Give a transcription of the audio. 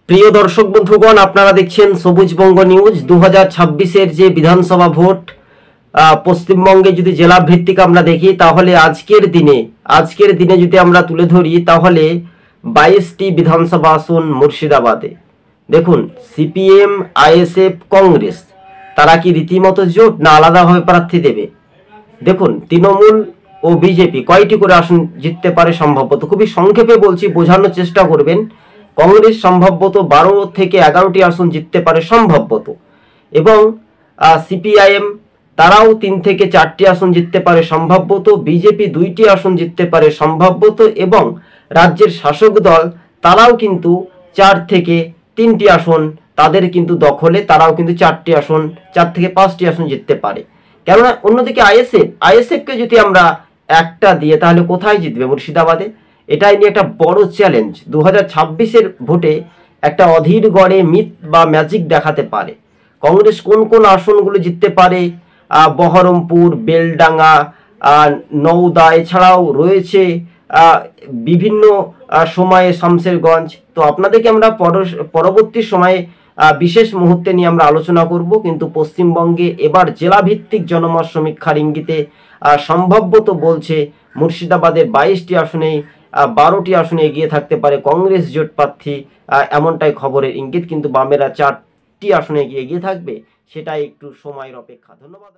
প্রিয় দর্শক বন্ধুগণ, আপনারা দেখছেন সবুজবঙ্গ নিউজ। 2026-এর যে বিধানসভা ভোট পশ্চিমবঙ্গে যদি জেলা ভিত্তিক আমরা দেখি, তাহলে আজকের দিনে যদি আমরা তুলে ধরি, তাহলে 22টি বিধানসভা আসন মুর্শিদাবাদে। দেখুন, সিপিএম, আইএসএফ, কংগ্রেস তারা কি রীতিমতো জোট না আলাদাভাবে প্রার্থী দেবে? দেখুন, তৃণমূল ও বিজেপি কয়টি করে আসন জিততে পারে সম্ভবত? খুবই সংক্ষেপে বলছি, বোঝানোর চেষ্টা করবেন। কংগ্রেস সম্ভবত 12 থেকে 11টি আসন জিততে পারে সম্ভবত, এবং সিপিআইএম তারাও 3 থেকে 4টি আসন জিততে পারে সম্ভবত, বিজেপি 2টি আসন জিততে পারে সম্ভবত, এবং রাজ্যের শাসক দল তারাও কিন্তু 4 থেকে 3টি আসন তাদের কিন্তু দখলে, তারাও কিন্তু 4টি আসন 4 থেকে 5টি আসন জিততে পারে। কেননা অন্যদিকে আইএসএফকে যদি আমরা একটা দিয়ে, তাহলে কোথায় জিতবে? মুর্শিদাবাদে। এটাই নিয়ে একটা বড় চ্যালেঞ্জ। 2026-এর ভোটে একটা অধীর গড়ে মিথ বা ম্যাজিক দেখাতে পারে। কংগ্রেস কোন কোন আসনগুলো জিততে পারে? বহরমপুর, বেলডাঙ্গা, নওদা, এছাড়াও রয়েছে বিভিন্ন সময়ে শামশেরগঞ্জ। তো আপনাদেরকে আমরা পরবর্তী সময়ে বিশেষ মুহূর্তে নিয়ে আমরা আলোচনা করব। কিন্তু পশ্চিমবঙ্গে এবার জেলাভিত্তিক জনমত সমীক্ষার ইঙ্গিতে সম্ভবত বলছে মুর্শিদাবাদের 22টি আসনে 12টি আসনে এগিয়ে থাকতে পারে কংগ্রেস জোট প্রার্থী, এমনটাই খবরের ইঙ্গিত। কিন্তু বামেরা 4টি আসনে এগিয়ে থাকবে, সেটাই একটু সময়ের অপেক্ষা। ধন্যবাদ।